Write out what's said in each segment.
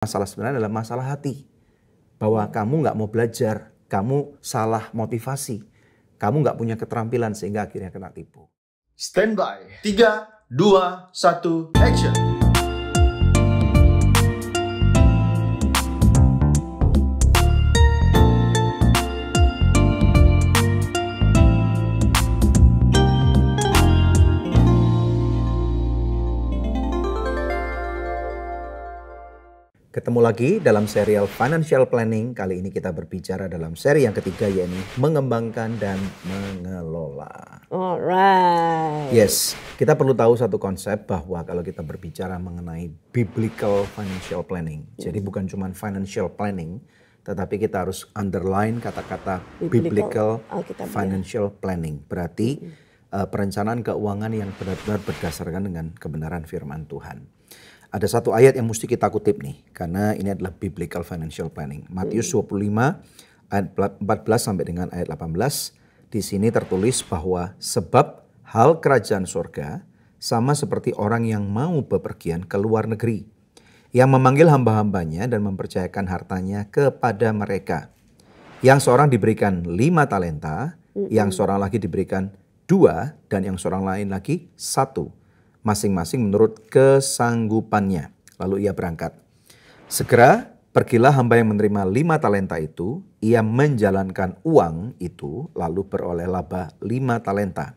Masalah sebenarnya adalah masalah hati. Bahwa kamu nggak mau belajar, kamu salah motivasi, kamu nggak punya keterampilan sehingga akhirnya kena tipu. Standby. 3, 2, 1, action. Ketemu lagi dalam serial Financial Planning. Kali ini kita berbicara dalam seri yang ketiga, yaitu mengembangkan dan mengelola. Alright. Yes, kita perlu tahu satu konsep bahwa kalau kita berbicara mengenai biblical financial planning, jadi bukan cuma financial planning, tetapi kita harus underline kata-kata biblical financial planning. Berarti perencanaan keuangan yang benar-benar berdasarkan dengan kebenaran firman Tuhan. Ada satu ayat yang mesti kita kutip nih, karena ini adalah biblical financial planning. Matius 25 ayat 14 sampai dengan ayat 18. Di sini tertulis bahwa sebab hal kerajaan surga sama seperti orang yang mau bepergian ke luar negeri, yang memanggil hamba-hambanya dan mempercayakan hartanya kepada mereka. Yang seorang diberikan 5 talenta, yang seorang lagi diberikan 2, dan yang seorang lain lagi 1. Masing-masing menurut kesanggupannya. Lalu ia berangkat. Segera pergilah hamba yang menerima 5 talenta itu. Ia menjalankan uang itu lalu beroleh laba 5 talenta.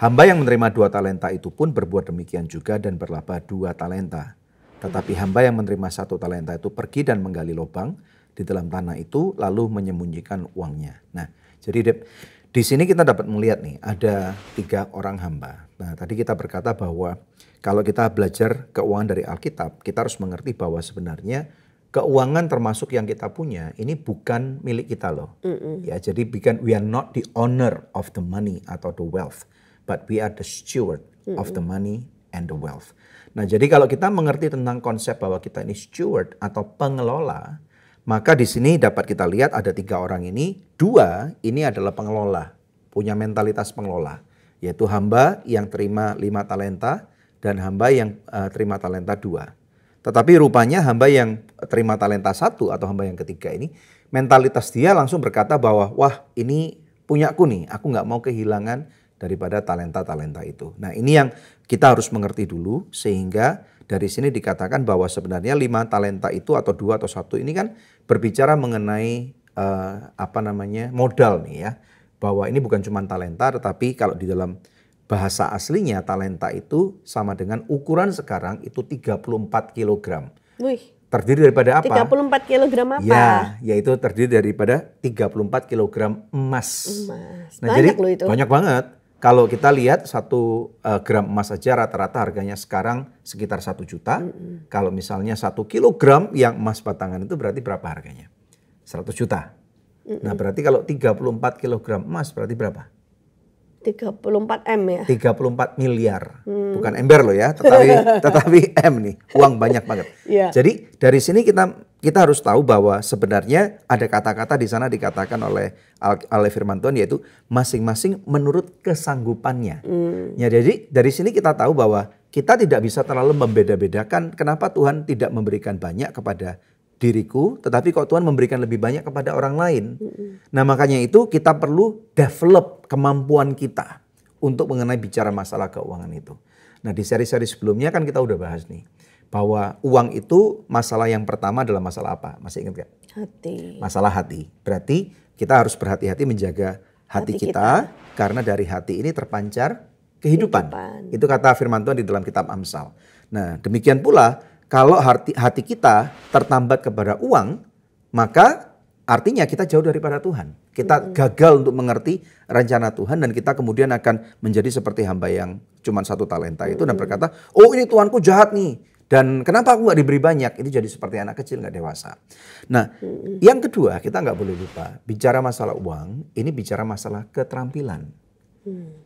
Hamba yang menerima 2 talenta itu pun berbuat demikian juga dan berlaba 2 talenta. Tetapi hamba yang menerima 1 talenta itu pergi dan menggali lubang di dalam tanah itu lalu menyembunyikan uangnya. Nah, jadi di sini kita dapat melihat nih, ada 3 orang hamba. Nah, tadi kita berkata bahwa kalau kita belajar keuangan dari Alkitab, kita harus mengerti bahwa sebenarnya keuangan termasuk yang kita punya ini bukan milik kita loh. Ya, jadi we are not the owner of the money atau the wealth, but we are the steward of the money and the wealth. Nah, jadi kalau kita mengerti tentang konsep bahwa kita ini steward atau pengelola, maka di sini dapat kita lihat ada 3 orang ini, 2 ini adalah pengelola, punya mentalitas pengelola, yaitu hamba yang terima 5 talenta dan hamba yang terima talenta 2. Tetapi rupanya hamba yang terima talenta 1 atau hamba yang ketiga ini, mentalitas dia langsung berkata bahwa wah ini punyaku nih, aku nggak mau kehilangan daripada talenta-talenta itu. Nah, ini yang kita harus mengerti dulu, sehingga dari sini dikatakan bahwa sebenarnya 5 talenta itu atau 2 atau 1 ini kan berbicara mengenai modal nih ya. Bahwa ini bukan cuma talenta, tetapi kalau di dalam bahasa aslinya talenta itu sama dengan ukuran sekarang itu 34 kilogram. Wih. Terdiri daripada apa? 34 kilogram apa? Ya, yaitu terdiri daripada 34 kilogram emas. Nah, banyak jadi loh itu. banyak banget. Kalau kita lihat 1 gram emas saja rata-rata harganya sekarang sekitar 1 juta. Kalau misalnya 1 kilogram yang emas batangan itu berarti berapa harganya? 100 juta. Nah, berarti kalau 34 kilogram emas berarti berapa? 34 M ya? 34 miliar. Bukan ember loh ya, tetapi M nih. Uang banyak banget. Yeah. Jadi dari sini kita harus tahu bahwa sebenarnya ada kata-kata di sana dikatakan oleh firman Tuhan, yaitu masing-masing menurut kesanggupannya. Ya, jadi dari sini kita tahu bahwa kita tidak bisa terlalu membeda-bedakan kenapa Tuhan tidak memberikan banyak kepada diriku, tetapi kok Tuhan memberikan lebih banyak kepada orang lain. Nah, makanya itu kita perlu develop kemampuan kita untuk mengenai bicara masalah keuangan itu. Nah, di seri-seri sebelumnya kan kita udah bahas nih, bahwa uang itu masalah yang pertama adalah masalah apa? Masih ingat gak? Hati. Masalah hati. Berarti kita harus berhati-hati menjaga hati kita, karena dari hati ini terpancar kehidupan. Itu kata firman Tuhan di dalam kitab Amsal. Nah, demikian pula kalau hati kita tertambat kepada uang, maka artinya kita jauh daripada Tuhan. Kita gagal untuk mengerti rencana Tuhan, dan kita kemudian akan menjadi seperti hamba yang cuma 1 talenta itu dan berkata, oh ini Tuanku jahat nih, dan kenapa aku gak diberi banyak? Itu jadi seperti anak kecil gak dewasa. Nah, yang kedua kita gak boleh lupa, bicara masalah uang, ini bicara masalah keterampilan.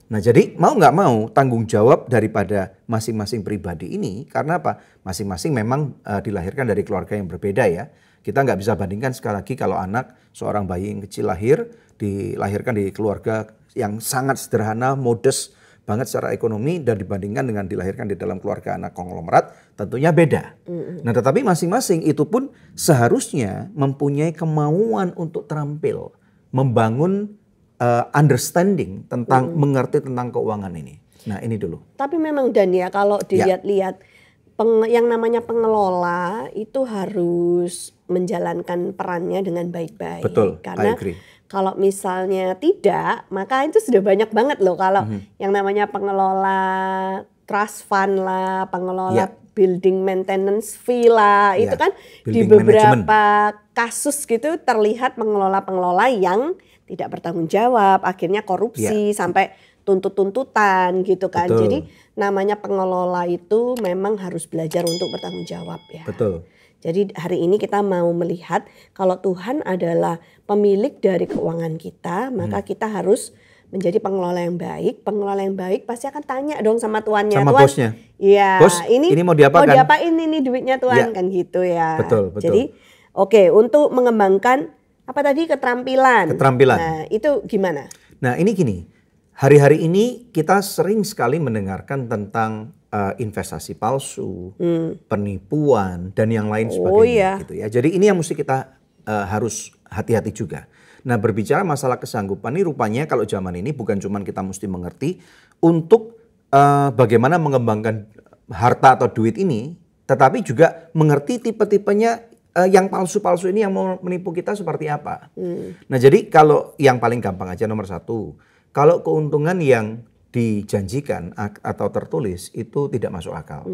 Nah, jadi mau nggak mau tanggung jawab daripada masing-masing pribadi ini, karena apa? Masing-masing memang dilahirkan dari keluarga yang berbeda ya. Kita nggak bisa bandingkan sekali lagi kalau anak seorang bayi yang kecil dilahirkan di keluarga yang sangat sederhana, modest, banget secara ekonomi dan dibandingkan dengan dilahirkan di dalam keluarga anak konglomerat tentunya beda. Nah tetapi masing-masing itu pun seharusnya mempunyai kemauan untuk terampil membangun understanding tentang mengerti tentang keuangan ini. Nah ini dulu. Tapi memang Dan ya kalau dilihat-lihat yang namanya pengelola itu harus menjalankan perannya dengan baik-baik. Betul, karena I agree. kalau misalnya tidak, maka itu sudah banyak banget loh kalau yang namanya pengelola trust fund lah, pengelola building maintenance fee lah, itu kan di Building beberapa kasus gitu terlihat pengelola-pengelola yang tidak bertanggung jawab, akhirnya korupsi sampai tuntut-tuntutan gitu kan. Betul. Jadi namanya pengelola itu memang harus belajar untuk bertanggung jawab ya. Betul. Jadi hari ini kita mau melihat kalau Tuhan adalah pemilik dari keuangan kita, maka kita harus menjadi pengelola yang baik. Pengelola yang baik pasti akan tanya dong sama tuannya. Sama Tuan, bosnya. Iya, Bos, ini mau diapakan? Mau diapain ini duitnya Tuan kan gitu ya. Betul, betul. Jadi untuk mengembangkan apa tadi keterampilan. Keterampilan. Nah, itu gimana? Nah ini gini, hari-hari ini kita sering sekali mendengarkan tentang investasi palsu, penipuan dan yang lain sebagainya gitu ya. Jadi ini yang mesti kita harus hati-hati juga. Nah berbicara masalah kesanggupan ini rupanya kalau zaman ini bukan cuma kita mesti mengerti untuk bagaimana mengembangkan harta atau duit ini, tetapi juga mengerti tipe-tipenya yang palsu-palsu ini yang mau menipu kita seperti apa. Nah jadi kalau yang paling gampang aja nomor satu, kalau keuntungan yang dijanjikan atau tertulis itu tidak masuk akal,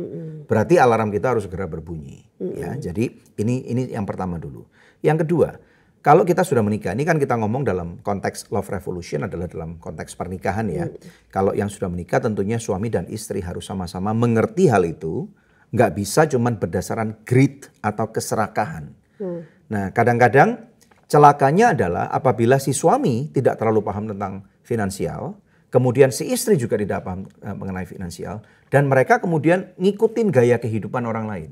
berarti alarm kita harus segera berbunyi. Ya, jadi ini yang pertama dulu. Yang kedua, kalau kita sudah menikah, ini kan kita ngomong dalam konteks love revolution adalah dalam konteks pernikahan ya. Kalau yang sudah menikah tentunya suami dan istri harus sama-sama mengerti hal itu. Nggak bisa cuman berdasarkan greed atau keserakahan. Nah kadang-kadang celakanya adalah apabila si suami tidak terlalu paham tentang finansial, kemudian si istri juga tidak paham mengenai finansial, dan mereka kemudian ngikutin gaya kehidupan orang lain.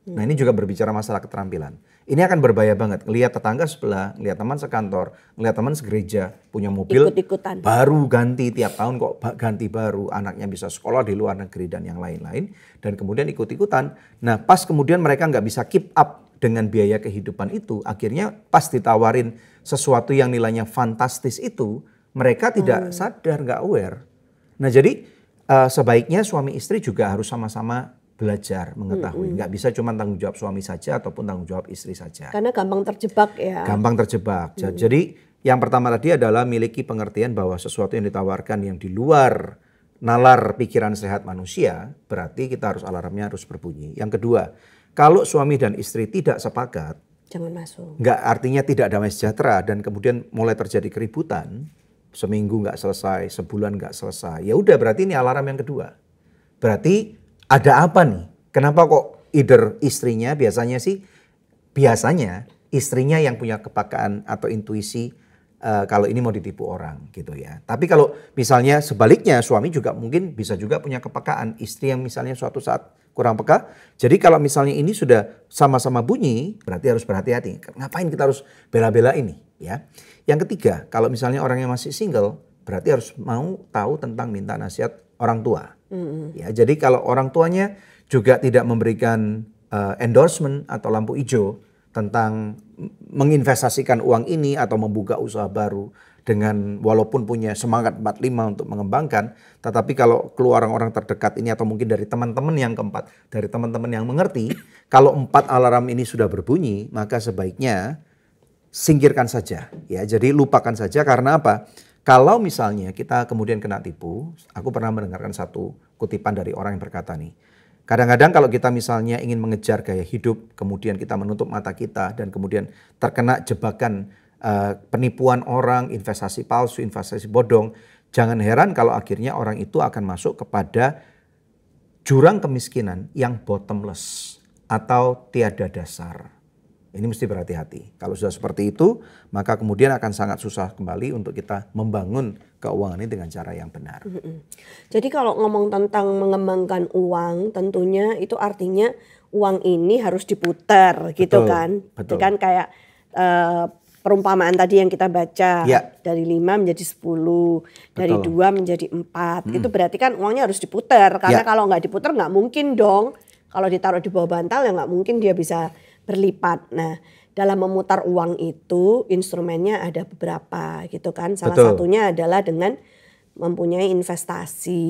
Nah ini juga berbicara masalah keterampilan. Ini akan berbahaya banget. Ngelihat tetangga sebelah, ngelihat teman sekantor, ngelihat teman segereja, punya mobil Ikut-ikutan. baru ganti tiap tahun kok ganti baru. Anaknya bisa sekolah di luar negeri dan yang lain-lain. Dan kemudian ikut-ikutan. Nah pas kemudian mereka nggak bisa keep up dengan biaya kehidupan itu. Akhirnya pas ditawarin sesuatu yang nilainya fantastis itu, mereka tidak sadar, nggak aware. Nah jadi sebaiknya suami istri juga harus sama-sama belajar mengetahui, nggak bisa cuma tanggung jawab suami saja ataupun tanggung jawab istri saja. Karena gampang terjebak ya. Gampang terjebak. Jadi yang pertama tadi adalah miliki pengertian bahwa sesuatu yang ditawarkan yang di luar nalar pikiran sehat manusia, berarti kita harus alarmnya harus berbunyi. Yang kedua, kalau suami dan istri tidak sepakat, jangan masuk. nggak artinya tidak damai sejahtera dan kemudian mulai terjadi keributan, seminggu nggak selesai, sebulan nggak selesai, ya udah berarti ini alarm yang kedua. Berarti ada apa nih? Kenapa kok either istrinya biasanya istrinya yang punya kepekaan atau intuisi kalau ini mau ditipu orang gitu ya. Tapi kalau misalnya sebaliknya suami juga mungkin bisa juga punya kepekaan, istri yang misalnya suatu saat kurang peka. Jadi kalau misalnya ini sudah sama-sama bunyi berarti harus berhati-hati. Ngapain kita harus bela-bela ini ya. Yang ketiga, kalau misalnya orang yang masih single berarti harus mau tahu tentang minta nasihat orang tua. Ya, jadi kalau orang tuanya juga tidak memberikan endorsement atau lampu hijau tentang menginvestasikan uang ini atau membuka usaha baru dengan walaupun punya semangat 45 untuk mengembangkan, tetapi kalau keluar orang-orang terdekat ini atau mungkin dari teman-teman yang keempat, dari teman-teman yang mengerti, kalau 4 alarm ini sudah berbunyi, maka sebaiknya singkirkan saja. Ya, jadi lupakan saja karena apa? Kalau misalnya kita kemudian kena tipu, aku pernah mendengarkan satu kutipan dari orang yang berkata nih, kadang-kadang kalau kita misalnya ingin mengejar gaya hidup, kemudian kita menutup mata kita dan kemudian terkena jebakan penipuan orang, investasi palsu, investasi bodong, jangan heran kalau akhirnya orang itu akan masuk kepada jurang kemiskinan yang bottomless atau tiada dasar. Ini mesti berhati-hati. Kalau sudah seperti itu, maka kemudian akan sangat susah kembali untuk kita membangun keuangan ini dengan cara yang benar. Jadi kalau ngomong tentang mengembangkan uang, tentunya itu artinya uang ini harus diputar gitu kan. Betul. Kan kayak perumpamaan tadi yang kita baca, Ya. dari 5 menjadi 10, dari Betul. 2 menjadi 4. Itu berarti kan uangnya harus diputar, karena Ya. kalau nggak diputar nggak mungkin dong. Kalau ditaruh di bawah bantal ya nggak mungkin dia bisa berlipat. Nah, dalam memutar uang itu instrumennya ada beberapa gitu kan. Salah Betul. satunya adalah dengan mempunyai investasi.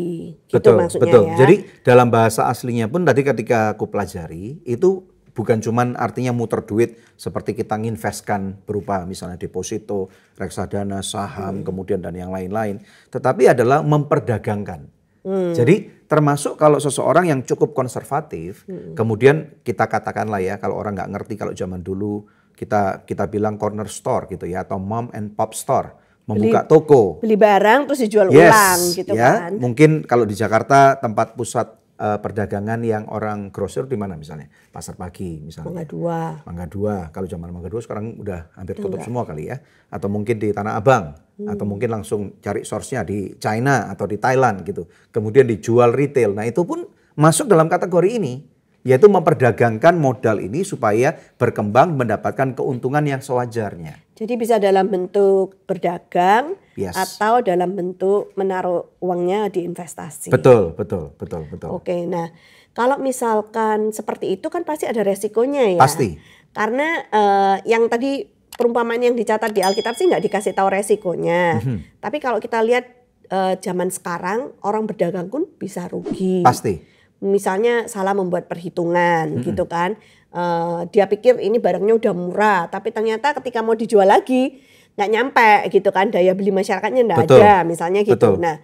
Gitu maksudnya betul. ya. Jadi dalam bahasa aslinya pun tadi ketika aku pelajari itu bukan cuman artinya muter duit seperti kita nginvestkan berupa misalnya deposito, reksadana, saham, kemudian dan yang lain-lain. Tetapi adalah memperdagangkan. Jadi termasuk kalau seseorang yang cukup konservatif, kemudian kita katakanlah ya kalau orang nggak ngerti kalau zaman dulu kita bilang corner store gitu ya atau mom and pop store, membuka toko. Beli barang terus dijual Yes, ulang gitu ya. kan. Mungkin kalau di Jakarta tempat pusat perdagangan yang orang grosir di mana misalnya? Pasar Pagi misalnya. Mangga Dua. Kalau zaman Mangga Dua sekarang udah hampir tutup semua kali ya. Atau mungkin di Tanah Abang. Atau mungkin langsung cari source-nya di China atau di Thailand gitu. Kemudian dijual retail. Nah itu pun masuk dalam kategori ini. Yaitu memperdagangkan modal ini supaya berkembang mendapatkan keuntungan yang sewajarnya. Jadi bisa dalam bentuk berdagang Yes. atau dalam bentuk menaruh uangnya di investasi. Betul. Oke, nah kalau misalkan seperti itu kan pasti ada resikonya ya. Pasti. Karena yang tadi perumpamaan yang dicatat di Alkitab sih nggak dikasih tahu resikonya. Tapi kalau kita lihat zaman sekarang orang berdagang pun bisa rugi. Pasti. Misalnya salah membuat perhitungan gitu kan. Dia pikir ini barangnya udah murah, tapi ternyata ketika mau dijual lagi nggak nyampe gitu kan, daya beli masyarakatnya nggak Betul. ada misalnya gitu. Betul. Nah,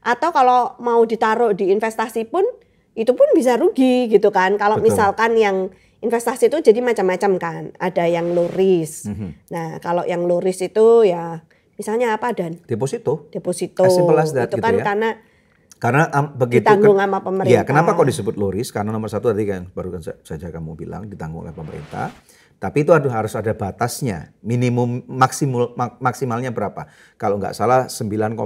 atau kalau mau ditaruh di investasi pun itu pun bisa rugi gitu kan. Kalau Betul. misalkan yang investasi itu jadi macam-macam kan, ada yang low risk. Nah, kalau yang low risk itu ya misalnya apa Dan? Deposito. Deposito. As simple as that Itu gitu kan ya. karena begitu ditanggung sama pemerintah. Ya, kenapa kok disebut low risk? Karena nomor satu tadi kan baru saja kamu bilang ditanggung oleh pemerintah. Tapi itu harus ada batasnya. Minimum maksimalnya berapa? Kalau nggak salah 9,6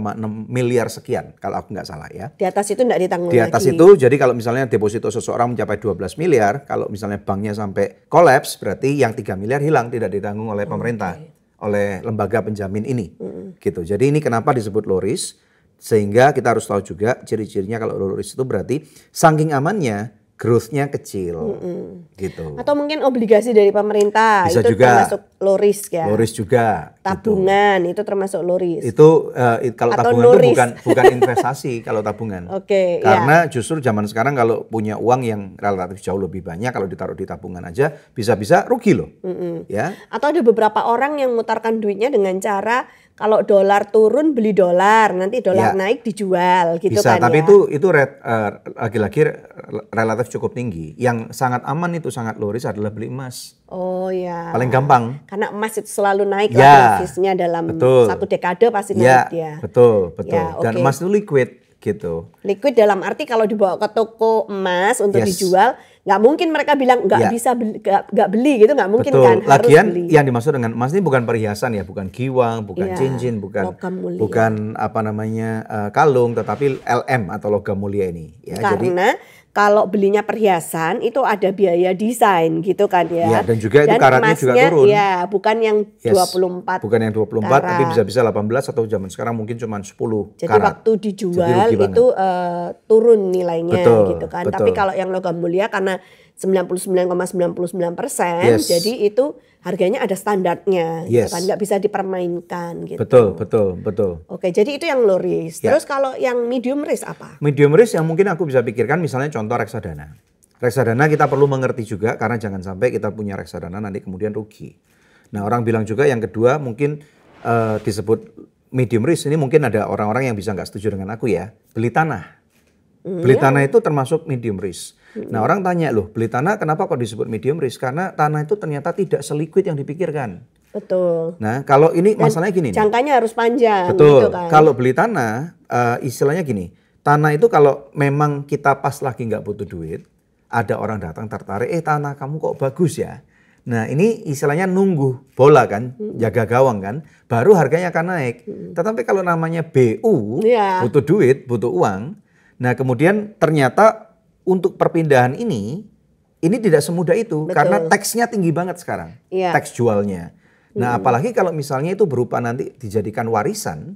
miliar sekian. Kalau aku nggak salah ya. Di atas itu nggak ditanggung Di atas lagi. itu jadi kalau misalnya deposito seseorang mencapai 12 miliar. Kalau misalnya banknya sampai kolaps berarti yang 3 miliar hilang tidak ditanggung oleh pemerintah. Oleh lembaga penjamin ini. Gitu. Jadi ini kenapa disebut low risk. Sehingga kita harus tahu juga ciri-cirinya kalau low risk itu berarti saking amannya growth-nya kecil gitu. Atau mungkin obligasi dari pemerintah Bisa itu juga. termasuk low risk ya. Low risk juga. Tabungan itu termasuk low risk. Itu kalau Atau tabungan no itu risk. bukan investasi kalau tabungan. Oke, Karena justru zaman sekarang kalau punya uang yang relatif jauh lebih banyak kalau ditaruh di tabungan aja bisa-bisa rugi loh. Ya. Atau ada beberapa orang yang mutarkan duitnya dengan cara kalau dolar turun beli dolar, nanti dolar Ya. naik dijual gitu Bisa, kan tapi ya. itu lagi-lagi relatif cukup tinggi. Yang sangat aman itu sangat low risk adalah beli emas. Oh ya. Paling gampang. Karena emas itu selalu naik Ya, lah grafisnya dalam betul. satu dekade pasti Ya, naik ya. betul. Ya, Dan oke. emas itu liquid gitu. Liquid dalam arti kalau dibawa ke toko emas untuk Yes. dijual, nggak mungkin mereka bilang nggak Ya. bisa beli, nggak beli gitu, nggak mungkin Betul. kan, harus Lagian beli. yang dimaksud dengan emas ini bukan perhiasan ya, bukan giwang, bukan Iya, cincin, bukan logam mulia. kalung, tetapi LM atau logam mulia ini. Ya, jadi Karena kalau belinya perhiasan itu ada biaya desain gitu kan ya. Ya, dan juga itu karatnya juga emasnya, turun. Ya, bukan yang yes, 24. bukan yang 24 tapi karat. bisa-bisa 18 atau zaman sekarang mungkin cuma 10 Jadi karat. waktu Jadi dijual rugi banget. itu turun nilainya Betul, gitu kan. betul. Tapi kalau yang logam mulia karena 99,99%, Yes. jadi itu harganya ada standarnya, gitu Yes. kan, nggak bisa dipermainkan gitu. Betul. Oke, jadi itu yang low risk. Ya. Terus kalau yang medium risk apa? Medium risk yang mungkin aku bisa pikirkan misalnya contoh reksadana. Reksadana kita perlu mengerti juga karena jangan sampai kita punya reksadana nanti kemudian rugi. Nah, orang bilang juga yang kedua mungkin disebut medium risk ini mungkin ada orang-orang yang bisa nggak setuju dengan aku ya, beli tanah. Beli tanah itu termasuk medium risk. Nah, orang tanya loh, beli tanah kenapa kok disebut medium risk? Karena tanah itu ternyata tidak seliquid yang dipikirkan. Betul. Nah, kalau ini Dan masalahnya gini nih. jangkanya harus panjang Betul. gitu kan. Kalau beli tanah, istilahnya gini, tanah itu kalau memang kita pas lagi nggak butuh duit, ada orang datang tertarik, tanah kamu kok bagus ya. Nah ini istilahnya nunggu bola kan, jaga gawang kan, baru harganya akan naik. Tetapi kalau namanya BU, Iya. butuh duit, butuh uang, nah kemudian ternyata untuk perpindahan ini tidak semudah itu. Betul. Karena teksnya tinggi banget sekarang, Iya. teks jualnya. Nah, apalagi kalau misalnya itu berupa nanti dijadikan warisan,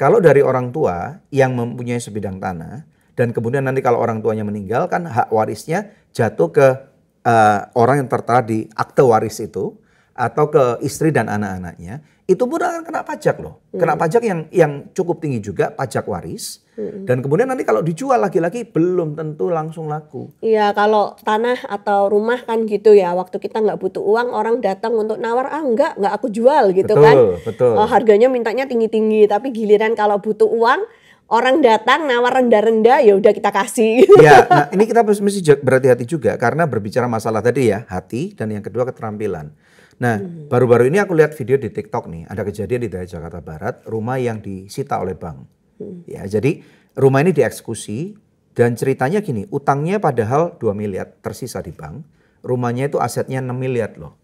kalau dari orang tua yang mempunyai sebidang tanah, dan kemudian nanti kalau orang tuanya meninggal kan hak warisnya jatuh ke orang yang tertera di akte waris itu, atau ke istri dan anak-anaknya, itu pun akan kena pajak loh. Kena pajak yang cukup tinggi juga, pajak waris. Dan kemudian nanti kalau dijual lagi-lagi belum tentu langsung laku. Iya, kalau tanah atau rumah kan gitu ya, waktu kita nggak butuh uang, orang datang untuk nawar, nggak aku jual gitu kan. Betul. Harganya mintanya tinggi-tinggi, tapi giliran kalau butuh uang, orang datang nawar rendah-rendah, ya udah kita kasih. Ya, nah ini kita mesti berhati-hati juga karena berbicara masalah tadi ya, hati, dan yang kedua keterampilan. Nah, baru-baru ini aku lihat video di TikTok nih, ada kejadian di daerah Jakarta Barat, rumah yang disita oleh bank. Ya, jadi rumah ini dieksekusi dan ceritanya gini, utangnya padahal 2 miliar tersisa di bank, rumahnya itu asetnya 6 miliar loh.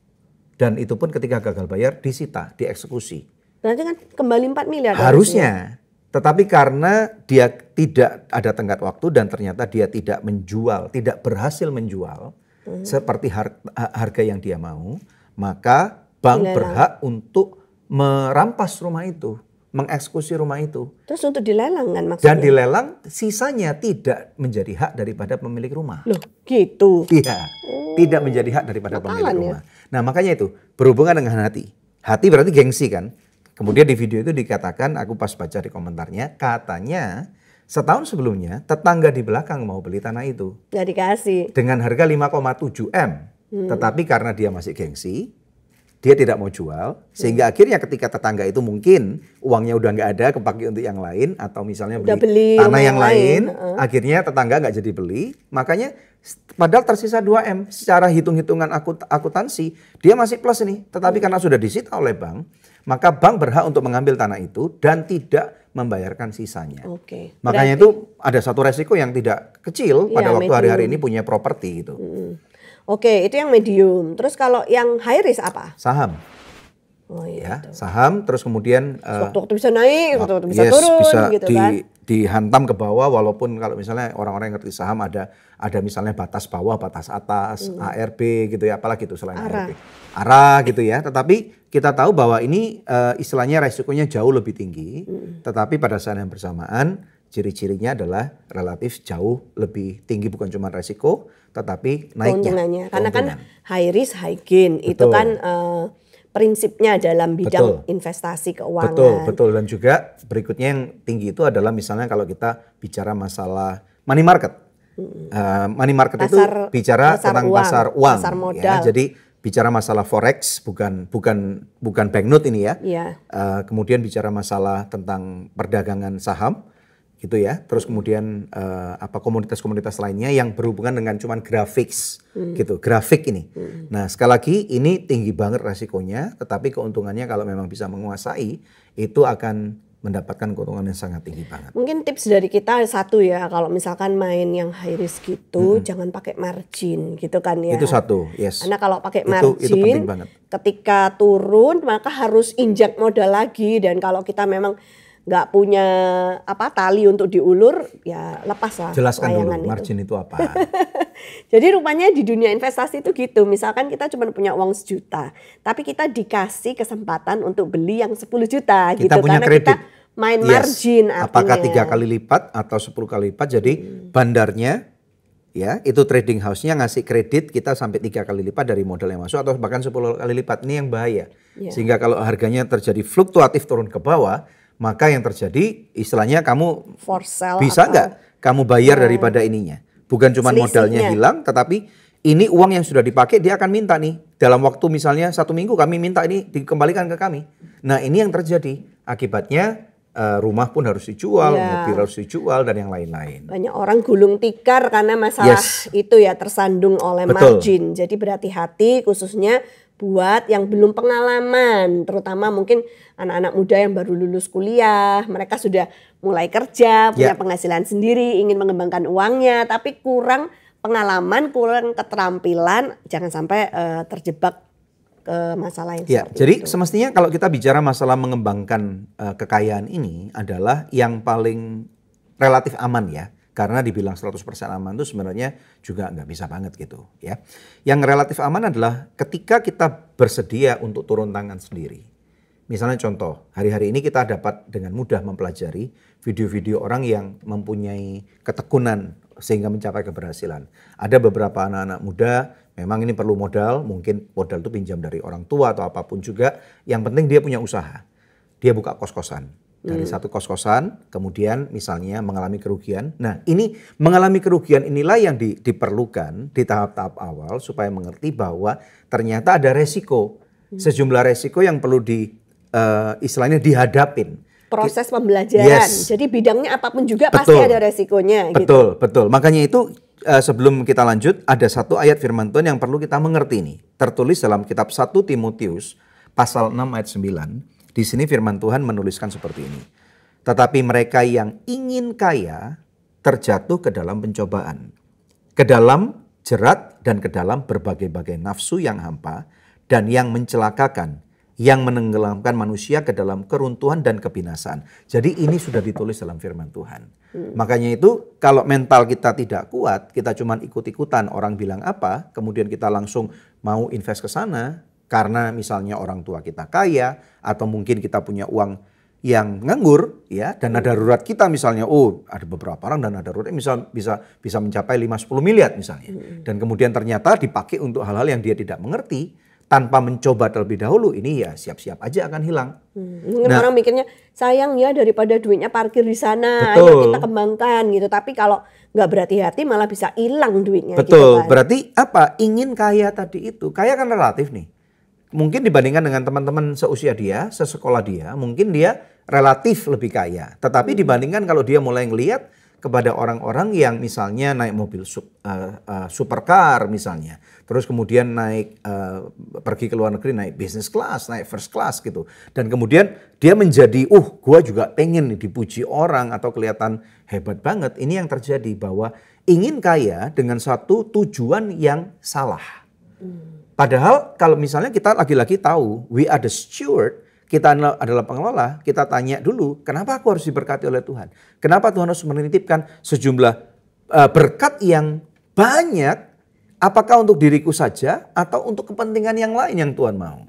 Dan itu pun ketika gagal bayar disita, dieksekusi. Berarti kan kembali 4 miliar. Harusnya. Tetapi karena dia tidak ada tenggat waktu dan ternyata dia tidak menjual, tidak berhasil menjual seperti harga yang dia mau, maka bank berhak untuk merampas rumah itu, mengeksekusi rumah itu. Terus untuk dilelang kan maksudnya? Dan dilelang sisanya tidak menjadi hak daripada pemilik rumah. Loh gitu? Iya, tidak menjadi hak daripada pemilik rumah. Nah makanya itu berhubungan dengan hati. Hati berarti gengsi kan. Kemudian di video itu dikatakan, aku pas baca di komentarnya, katanya setahun sebelumnya tetangga di belakang mau beli tanah itu. Nggak dikasih. Dengan harga 5,7 M. Tetapi karena dia masih gengsi, dia tidak mau jual. Sehingga akhirnya ketika tetangga itu mungkin uangnya udah nggak ada, kepake untuk yang lain. Atau misalnya beli tanah yang lain. Akhirnya tetangga nggak jadi beli. Makanya padahal tersisa 2 M. Secara hitung-hitungan akuntansi, dia masih plus ini. Tetapi karena sudah disita oleh bank, maka bank berhak untuk mengambil tanah itu dan tidak membayarkan sisanya. Makanya itu ada satu resiko yang tidak kecil pada waktu hari-hari ini punya properti gitu. Oke, itu yang medium. Terus kalau yang high risk apa? Saham. Oh iya. Ya, saham terus kemudian waktu bisa naik, waktu bisa turun bisa gitu kan. Dihantam ke bawah walaupun kalau misalnya orang-orang yang ngerti saham ada misalnya batas bawah, batas atas, ARB gitu ya, apalagi itu selain ARB. ARA gitu ya. Tetapi kita tahu bahwa ini istilahnya resikonya jauh lebih tinggi, tetapi pada saat yang bersamaan ciri-cirinya adalah relatif jauh lebih tinggi, bukan cuma resiko tetapi naiknya. Keuntungannya. Karena kan high risk high gain. Betul. Itu kan prinsipnya dalam bidang investasi keuangan. Betul. Dan juga berikutnya yang tinggi itu adalah misalnya kalau kita bicara masalah money market. Money market itu bicara tentang pasar uang. Pasar modal. Ya, jadi bicara masalah forex, bukan banknote ini ya. Kemudian bicara masalah tentang perdagangan saham. Gitu ya, terus kemudian komoditas-komoditas lainnya yang berhubungan dengan cuman grafis gitu, grafik ini. Nah sekali lagi ini tinggi banget resikonya, tetapi keuntungannya kalau memang bisa menguasai itu akan mendapatkan keuntungan yang sangat tinggi banget. Mungkin tips dari kita satu ya, kalau misalkan main yang high risk gitu, jangan pakai margin gitu kan ya. Itu satu, yes. Karena kalau pakai margin, itu penting banget. Ketika turun maka harus injak modal lagi, dan kalau kita memang nggak punya tali untuk diulur, ya lepas lah. Jelaskan dulu margin itu apa. Jadi rupanya di dunia investasi itu gitu, misalkan kita cuma punya uang 1 juta, tapi kita dikasih kesempatan untuk beli yang 10 juta kita gitu, punya karena kredit. Kita main margin artinya. Apakah 3 kali lipat atau 10 kali lipat, jadi bandarnya ya itu trading house-nya ngasih kredit kita sampai 3 kali lipat dari modal yang masuk atau bahkan 10 kali lipat. Ini yang bahaya. Sehingga kalau harganya terjadi fluktuatif turun ke bawah, maka yang terjadi istilahnya kamu bisa nggak kamu bayar daripada ininya. Bukan cuma modalnya hilang, tetapi ini uang yang sudah dipakai dia akan minta nih. Dalam waktu misalnya 1 minggu kami minta ini dikembalikan ke kami. Nah ini yang terjadi. Akibatnya rumah pun harus dijual, mobil harus dijual dan yang lain-lain. Banyak orang gulung tikar karena masalah itu ya, tersandung oleh margin. Jadi berhati-hati khususnya buat yang belum pengalaman, terutama mungkin anak-anak muda yang baru lulus kuliah, mereka sudah mulai kerja, punya penghasilan sendiri, ingin mengembangkan uangnya, tapi kurang pengalaman, kurang keterampilan, jangan sampai terjebak ke masalah yang seperti jadi itu. Semestinya kalau kita bicara masalah mengembangkan kekayaan ini adalah yang paling relatif aman ya. Karena dibilang 100% aman itu sebenarnya juga nggak bisa banget gitu ya. Yang relatif aman adalah ketika kita bersedia untuk turun tangan sendiri. Misalnya contoh, hari-hari ini kita dapat dengan mudah mempelajari video-video orang yang mempunyai ketekunan sehingga mencapai keberhasilan. Ada beberapa anak-anak muda, memang ini perlu modal, mungkin modal itu pinjam dari orang tua atau apapun juga. Yang penting dia punya usaha, dia buka kos-kosan. Dari satu kos-kosan, kemudian misalnya mengalami kerugian. Nah ini mengalami kerugian inilah yang diperlukan di tahap-tahap awal supaya mengerti bahwa ternyata ada resiko. Sejumlah resiko yang perlu istilahnya dihadapin. Proses pembelajaran, jadi bidangnya apapun juga pasti ada resikonya. Betul, betul. Makanya itu sebelum kita lanjut ada satu ayat firman Tuhan yang perlu kita mengerti nih. Tertulis dalam kitab 1 Timotius pasal 6 ayat 9. Di sini firman Tuhan menuliskan seperti ini. Tetapi mereka yang ingin kaya terjatuh ke dalam pencobaan, ke dalam jerat dan ke dalam berbagai-bagai nafsu yang hampa dan yang mencelakakan, yang menenggelamkan manusia ke dalam keruntuhan dan kebinasaan. Jadi ini sudah ditulis dalam firman Tuhan. Makanya itu kalau mental kita tidak kuat, kita cuma ikut-ikutan orang bilang apa, kemudian kita langsung mau invest ke sana, karena misalnya orang tua kita kaya atau mungkin kita punya uang yang nganggur ya, dana darurat kita misalnya ada beberapa orang dana darurat bisa mencapai 5-10 miliar misalnya. Dan kemudian ternyata dipakai untuk hal-hal yang dia tidak mengerti tanpa mencoba terlebih dahulu, ini ya siap-siap aja akan hilang. Mungkin orang mikirnya sayang ya daripada duitnya parkir di sana, ayo kita kembangkan gitu. Tapi kalau nggak berhati-hati malah bisa hilang duitnya. Betul, gitu kan. Berarti apa? Ingin kaya tadi itu, kaya kan relatif nih. Mungkin dibandingkan dengan teman-teman seusia dia, sesekolah dia, mungkin dia relatif lebih kaya. Tetapi dibandingkan kalau dia mulai ngelihat kepada orang-orang yang misalnya naik mobil supercar misalnya. Terus kemudian naik pergi ke luar negeri naik business class, naik first class gitu. Dan kemudian dia menjadi, gua juga pengen nih dipuji orang atau kelihatan hebat banget. Ini yang terjadi bahwa ingin kaya dengan satu tujuan yang salah. Padahal kalau misalnya kita lagi-lagi tahu, we are the steward, kita adalah pengelola, kita tanya dulu, kenapa aku harus diberkati oleh Tuhan? Kenapa Tuhan harus menitipkan sejumlah berkat yang banyak, apakah untuk diriku saja atau untuk kepentingan yang lain yang Tuhan mau?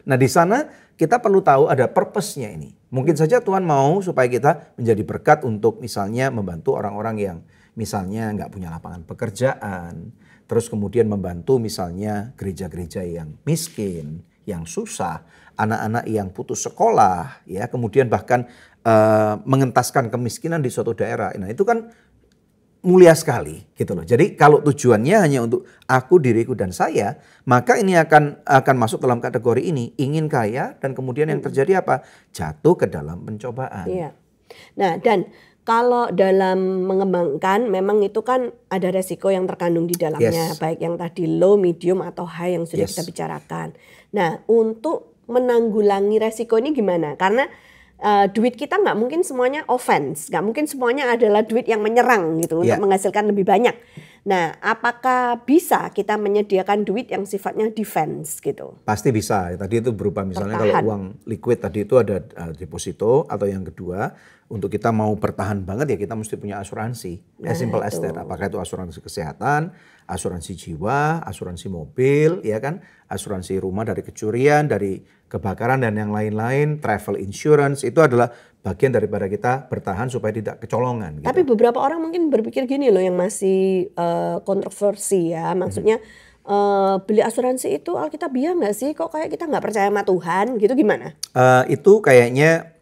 Nah di sana kita perlu tahu ada purpose-nya ini. Mungkin saja Tuhan mau supaya kita menjadi berkat untuk misalnya membantu orang-orang yang misalnya nggak punya lapangan pekerjaan, terus kemudian membantu misalnya gereja-gereja yang miskin, yang susah, anak-anak yang putus sekolah, ya, kemudian bahkan mengentaskan kemiskinan di suatu daerah. Nah itu kan mulia sekali, gitu loh. Jadi kalau tujuannya hanya untuk aku, diriku dan saya, maka ini akan masuk dalam kategori ini, ingin kaya dan kemudian yang terjadi apa? Jatuh ke dalam pencobaan. Iya. Nah dan kalau dalam mengembangkan memang itu kan ada resiko yang terkandung di dalamnya, baik yang tadi low, medium atau high yang sudah kita bicarakan. Nah untuk menanggulangi resiko ini gimana? Karena duit kita nggak mungkin semuanya offense, nggak mungkin semuanya adalah duit yang menyerang gitu untuk menghasilkan lebih banyak. Nah, apakah bisa kita menyediakan duit yang sifatnya defense gitu? Pasti bisa. Tadi itu berupa misalnya kalau uang liquid tadi itu ada deposito, atau yang kedua untuk kita mau bertahan banget ya kita mesti punya asuransi. As simple as that. Apakah itu asuransi kesehatan, asuransi jiwa, asuransi mobil, ya kan, asuransi rumah dari kecurian, dari kebakaran dan yang lain-lain, travel insurance, itu adalah bagian daripada kita bertahan supaya tidak kecolongan. Gitu. Tapi beberapa orang mungkin berpikir gini loh yang masih kontroversi ya, maksudnya beli asuransi itu alkitabiah nggak sih? Kok kayak kita nggak percaya sama Tuhan gitu, gimana? Itu kayaknya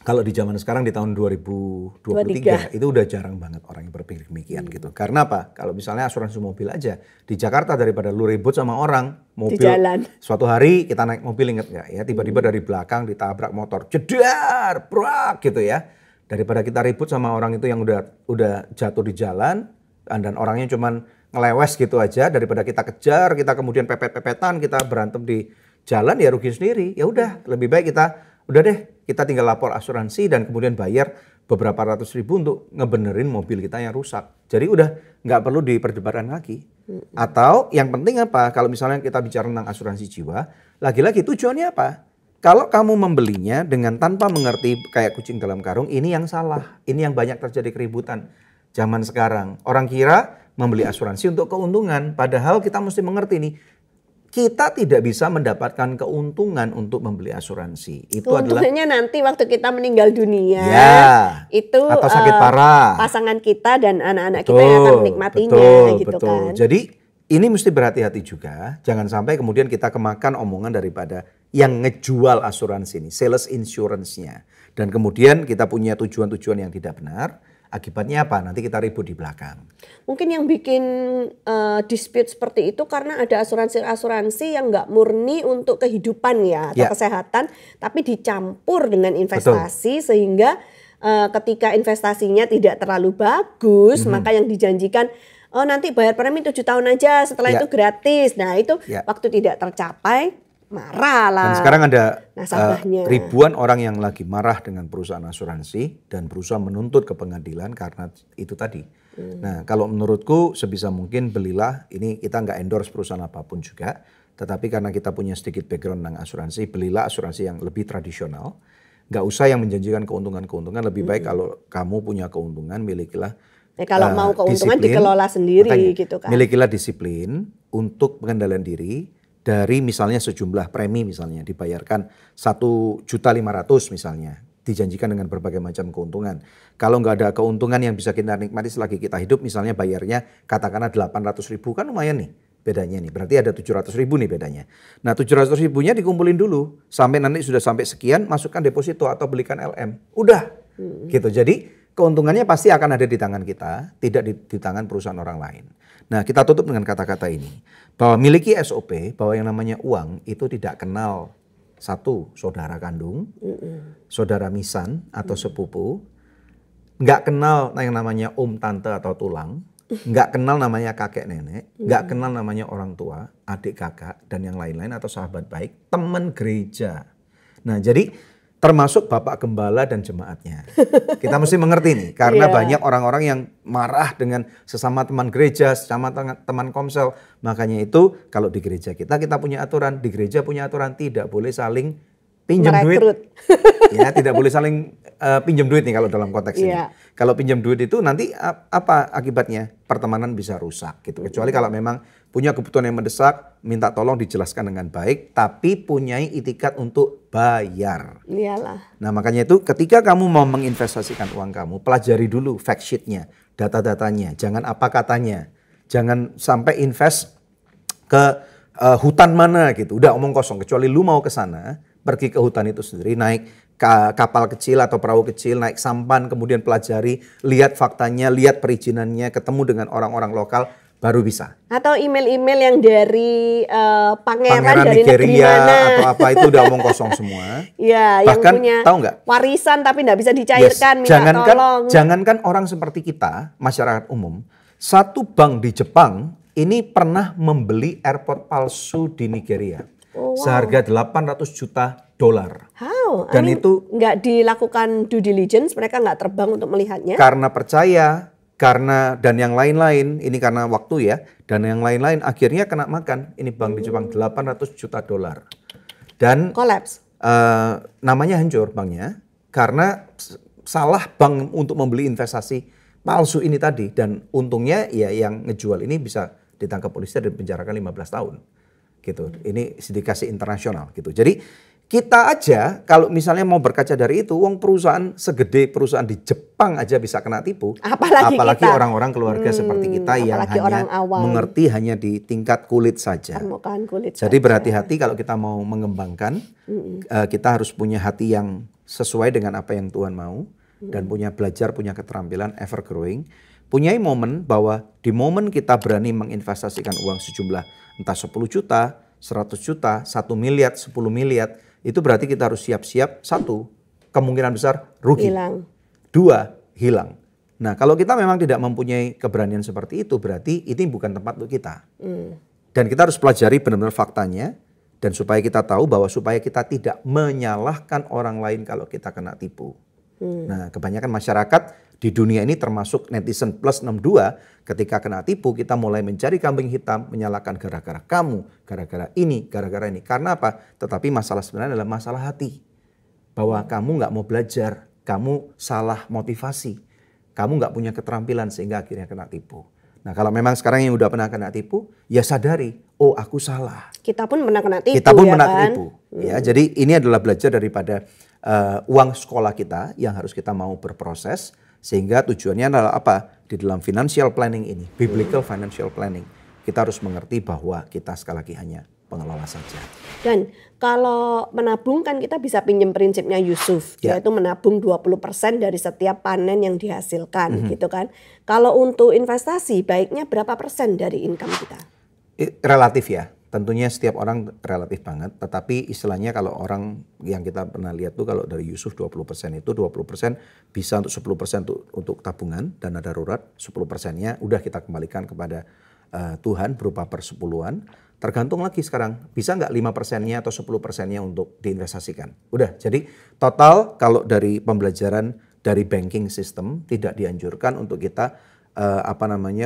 kalau di zaman sekarang di tahun 2023 itu udah jarang banget orang yang berpikir demikian gitu. Karena apa? Kalau misalnya asuransi mobil aja di Jakarta, daripada lu ribut sama orang mobil di jalan. Suatu hari kita naik mobil, inget nggak ya, tiba-tiba dari belakang ditabrak motor, jedar, brak gitu ya. Daripada kita ribut sama orang itu yang udah jatuh di jalan dan orangnya cuman ngelewes gitu aja, daripada kita kejar, kita kemudian pepet-pepetan, kita berantem di jalan, ya rugi sendiri. Ya udah, lebih baik udah deh, kita tinggal lapor asuransi dan kemudian bayar beberapa ratus ribu untuk ngebenerin mobil kita yang rusak. Jadi udah nggak perlu diperdebatkan lagi. Atau yang penting apa? Kalau misalnya kita bicara tentang asuransi jiwa, lagi-lagi tujuannya apa? Kalau kamu membelinya dengan tanpa mengerti kayak kucing dalam karung, ini yang salah. Ini yang banyak terjadi keributan. zaman sekarang. Orang kira membeli asuransi untuk keuntungan, padahal kita mesti mengerti nih, kita tidak bisa mendapatkan keuntungan untuk membeli asuransi. Itu Keuntungannya nanti waktu kita meninggal dunia, ya, itu atau sakit parah. pasangan kita dan anak-anak kita yang akan menikmatinya, gitu kan. Jadi ini mesti berhati-hati juga, jangan sampai kemudian kita kemakan omongan daripada yang ngejual asuransi ini, sales insurance-nya. Dan kemudian kita punya tujuan-tujuan yang tidak benar. Akibatnya apa? Nanti kita ribut di belakang. Mungkin yang bikin dispute seperti itu karena ada asuransi-asuransi yang nggak murni untuk kehidupan ya atau kesehatan, tapi dicampur dengan investasi sehingga ketika investasinya tidak terlalu bagus, maka yang dijanjikan nanti bayar premi 7 tahun aja, setelah itu gratis. Nah itu waktu tidak tercapai, marah lah. Dan sekarang ada nasabahnya. Ribuan orang yang lagi marah dengan perusahaan asuransi dan berusaha menuntut ke pengadilan karena itu tadi. Nah kalau menurutku sebisa mungkin belilah, ini kita nggak endorse perusahaan apapun juga, tetapi karena kita punya sedikit background tentang asuransi, belilah asuransi yang lebih tradisional. Nggak usah yang menjanjikan keuntungan-keuntungan, lebih baik kalau kamu punya keuntungan, milikilah. Kalau mau keuntungan disiplin, dikelola sendiri, makanya, gitu kan. milikilah disiplin untuk pengendalian diri. Dari misalnya sejumlah premi misalnya dibayarkan 1.500.000 misalnya, dijanjikan dengan berbagai macam keuntungan. Kalau nggak ada keuntungan yang bisa kita nikmati selagi kita hidup, misalnya bayarnya katakanlah 800.000, kan lumayan nih bedanya nih. Berarti ada 700.000 nih bedanya. Nah 700.000-nya dikumpulin dulu, sampai nanti sudah sampai sekian, masukkan deposito atau belikan LM. Udah gitu. Jadi keuntungannya pasti akan ada di tangan kita, tidak di tangan perusahaan orang lain. Nah kita tutup dengan kata-kata ini, bahwa miliki SOP, bahwa yang namanya uang itu tidak kenal satu saudara kandung, saudara misan atau sepupu, nggak kenal yang namanya om tante atau tulang, nggak kenal namanya kakek nenek, nggak kenal namanya orang tua, adik kakak dan yang lain-lain atau sahabat baik, teman gereja. Nah jadi termasuk bapak gembala dan jemaatnya. Kita mesti mengerti nih, karena banyak orang-orang yang marah dengan sesama teman gereja, sesama teman komsel. Makanya itu kalau di gereja kita punya aturan, di gereja punya aturan tidak boleh saling pinjam duit. Ya, tidak boleh saling pinjam duit nih kalau dalam konteks ini. Kalau pinjam duit itu nanti apa akibatnya? Pertemanan bisa rusak gitu. Kecuali kalau memang punya kebutuhan yang mendesak, minta tolong dijelaskan dengan baik, tapi punyai itikat untuk bayar. Iyalah. Nah makanya itu ketika kamu mau menginvestasikan uang kamu, pelajari dulu fact sheet-nya, data-datanya, jangan apa katanya. Jangan sampai invest ke hutan mana gitu, udah omong kosong. Kecuali lu mau ke sana, pergi ke hutan itu sendiri, naik kapal kecil atau perahu kecil, naik sampan, kemudian pelajari, lihat faktanya, lihat perizinannya, ketemu dengan orang-orang lokal, baru bisa. Atau email-email yang dari pangeran dari Nigeria negeri mana. atau apa itu udah omong kosong semua. Ya, Bahkan, yang punya tahu nggak? warisan tapi nggak bisa dicairkan, minta tolong. Jangankan orang seperti kita, masyarakat umum, satu bank di Jepang ini pernah membeli airport palsu di Nigeria. Seharga 800 juta dolar. How? Dan itu nggak dilakukan due diligence, mereka nggak terbang untuk melihatnya. Karena percaya, karena dan yang lain-lain, ini karena waktu ya, dan yang lain-lain akhirnya kena makan. Ini bank di Jepang 800 juta dolar. Dan Collapse. namanya hancur banknya karena salah bank untuk membeli investasi palsu ini tadi. Dan untungnya ya yang ngejual ini bisa ditangkap polisi dan penjarakan 15 tahun. Gitu. Ini sindikasi internasional gitu. Jadi kita aja kalau misalnya mau berkaca dari itu, uang perusahaan segede perusahaan di Jepang aja bisa kena tipu. Apalagi orang-orang keluarga seperti kita yang hanya mengerti hanya di tingkat kulit saja. Jadi berhati-hati kalau kita mau mengembangkan, kita harus punya hati yang sesuai dengan apa yang Tuhan mau dan punya belajar, punya keterampilan ever growing. Punyai momen bahwa di momen kita berani menginvestasikan uang sejumlah entah 10 juta, 100 juta, 1 miliar, 10 miliar, itu berarti kita harus siap-siap. 1, kemungkinan besar rugi. 2, hilang. Nah kalau kita memang tidak mempunyai keberanian seperti itu, berarti ini bukan tempat untuk kita. Dan kita harus pelajari benar-benar faktanya, dan supaya kita tahu bahwa supaya kita tidak menyalahkan orang lain kalau kita kena tipu. Nah kebanyakan masyarakat di dunia ini termasuk netizen plus 62, ketika kena tipu kita mulai mencari kambing hitam, menyalahkan gara-gara kamu, gara-gara ini, gara-gara ini. Karena apa? Tetapi masalah sebenarnya adalah masalah hati. Bahwa kamu nggak mau belajar, kamu salah motivasi. kamu nggak punya keterampilan sehingga akhirnya kena tipu. Nah kalau memang sekarang yang udah pernah kena tipu, ya sadari, oh aku salah. Kita pun pernah kena tipu. Kita pun ya pernah kan? tipu. Ya, jadi ini adalah belajar daripada uang sekolah kita yang harus kita mau berproses. Sehingga tujuannya adalah apa? Di dalam financial planning ini, biblical financial planning, kita harus mengerti bahwa kita sekali lagi hanya pengelola saja. Dan kalau menabung kan kita bisa pinjam prinsipnya Yusuf, yaitu menabung 20% dari setiap panen yang dihasilkan gitu kan. Kalau untuk investasi baiknya berapa persen dari income kita? Relatif ya, tentunya setiap orang relatif banget, tetapi istilahnya kalau orang yang kita pernah lihat tuh kalau dari Yusuf 20% itu 20% bisa untuk 10% untuk tabungan dana darurat, 10%-nya udah kita kembalikan kepada Tuhan berupa persepuluhan. Tergantung lagi sekarang, bisa nggak 5%-nya atau 10%-nya untuk diinvestasikan. Udah, jadi total kalau dari pembelajaran dari banking system tidak dianjurkan untuk kita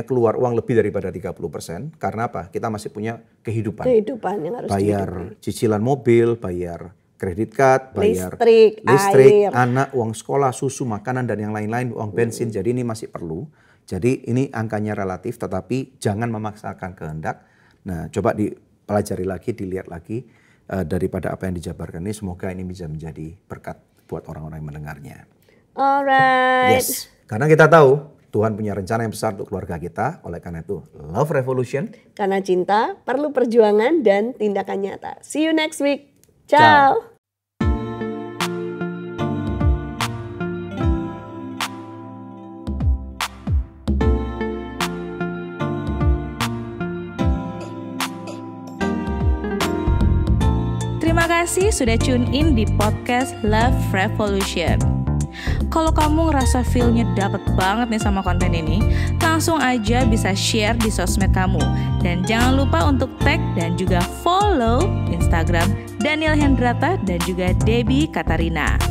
keluar uang lebih daripada 30%. Karena apa? Kita masih punya kehidupan. Kehidupan yang harus bayar dihidupi. Cicilan mobil, bayar kredit card, bayar listrik, air, anak, uang sekolah, susu, makanan, dan yang lain-lain, uang bensin. Jadi ini masih perlu. Jadi ini angkanya relatif, tetapi jangan memaksakan kehendak. Nah, coba dipelajari lagi, dilihat lagi daripada apa yang dijabarkan ini. Semoga ini bisa menjadi berkat buat orang-orang yang mendengarnya. Alright. Yes, karena kita tahu Tuhan punya rencana yang besar untuk keluarga kita. Oleh karena itu, Love Revolution. Karena cinta perlu perjuangan dan tindakan nyata. See you next week. Ciao. Ciao. Terima kasih sudah tune in di podcast Love Revolution. Kalau kamu ngerasa feel-nya dapet banget nih sama konten ini, langsung aja bisa share di sosmed kamu. Dan jangan lupa untuk tag dan juga follow Instagram Daniel Hendrata dan juga Debbie Katarina.